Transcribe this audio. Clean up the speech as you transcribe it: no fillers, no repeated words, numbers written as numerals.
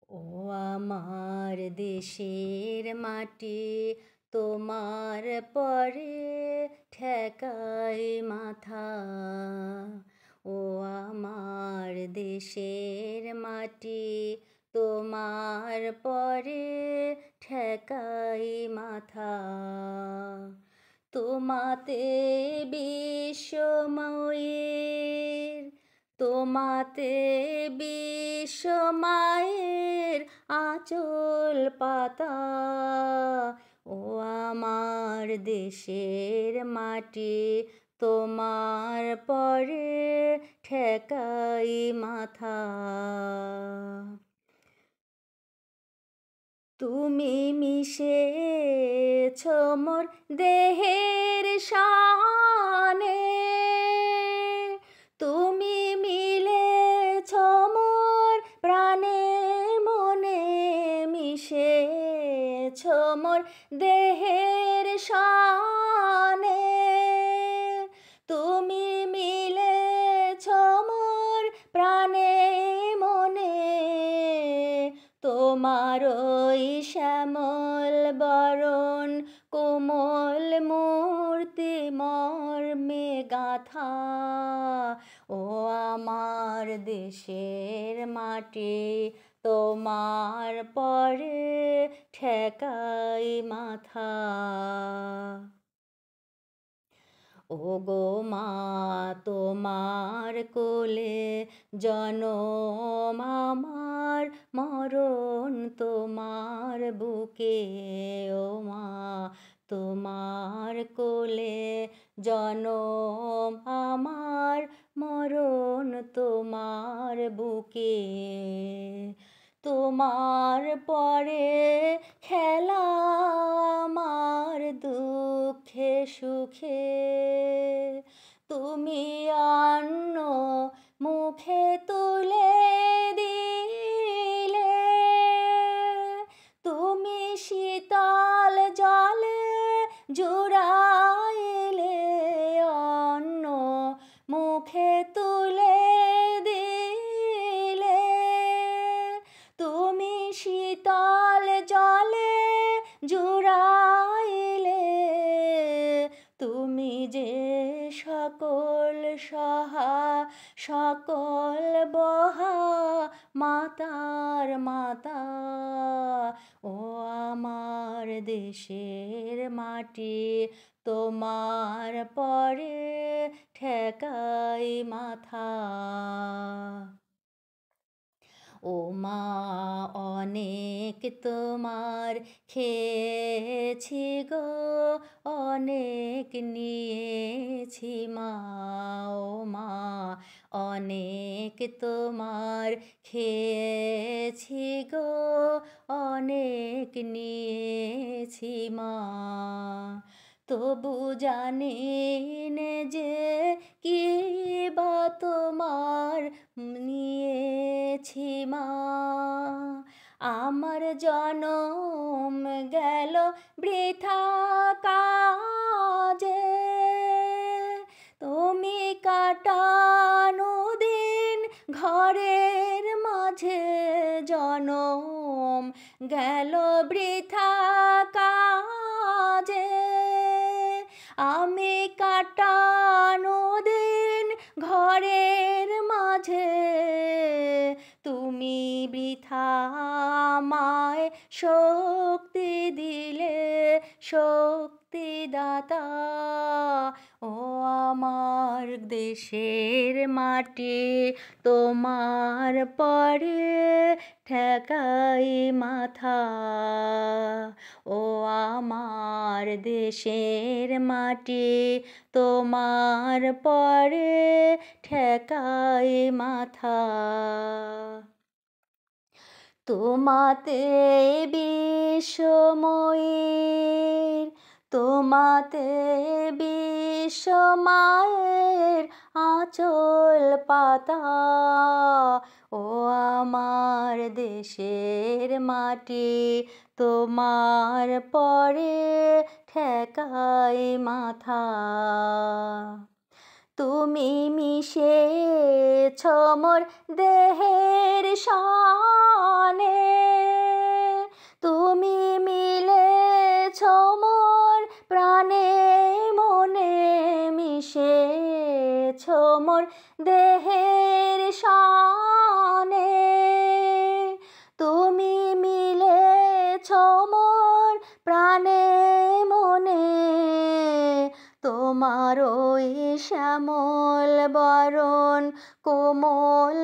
ও আমার দেশের মাটি, তোমার পরে ঠেকাই মাথা। ও আমার দেশের মাটি, তোমার পরে ঠেকাই মাথা। তোমাতে বিশ্বময়ের, তোমাতে বিশ্বমায়ের আঁচল পাতা। ও আমার দেশের মাটি, তোমার পরে ঠেকাই মাথা। তুমি মিশেছ মোর দেহের শানে, তুমি মিলেছ মোর প্রাণে মনে, মিশেছ মোর দেহের শানে, তুমি মিলেছ মোর প্রাণে মনে। তোমার ওই শ্যামল বরণ কোমল মূর্তি মর্মে গাথা। ও আমার দেশের মাটি, তোমার পরে ঠেকাই মাথা। ও গো মা, তোমার কোলে জনম আমার, মরণ তোমার বুকে। ও মা, তোমার কোলে জনম আমার, মরণ তোমার বুকে। তোমার পরে খেলা আমার দুঃখে সুখে, তুমি অন্ন মুখে তুলে দিলে, তুমি শীতল জলে জুড়াইলে, অন্ন মুখে তুলে দিলে, তুমি শীতল জলে জুড়াইলে। তুমি যে সকল সহা সকল বহা মাতার মাতা। ও আমার দেশের মাটি, তোমার পরে ঠেকাই মাথা। ও মা, অনেক তোমার খেয়েছি গো, অনেক নিয়েছি মা। ও মা, অনেক তোমার খেয়েছি গো, অনেক নিয়েছি মা। তবু জানি নে যে কি বা তোমার নিয়েছি মা। আমার জনম গেল বৃথা কাজে, তুমি কাটানো দিন ঘরের মাঝে, জনম গেল বৃথা কাজে। আমি কাটানো দিন ঘরের মাঝে, তুমি বৃথা আমায় শক্তি দিলে, শক্তি দাতা। ও আমার দেশের মাটি, তোমার পরে ঠেকাই মাথা। ও আমার দেশের মাটি, তোমার পরে ঠেকাই মাথা। তোমাতে বিশ্বময়ের, তোমাতে বিশ্বমায়ের আঁচল পাতা। ও আমার দেশের মাটি, তোমার পরে ঠেকাই মাথা। তুমি মিশেছ মোর দেহের শানে, প্রাণে মনে মিশেছ মোর দেহের শানে, তুমি মিলেছ মোর প্রাণে মনে, তোমার ওই শ্যামল বরণ কোমল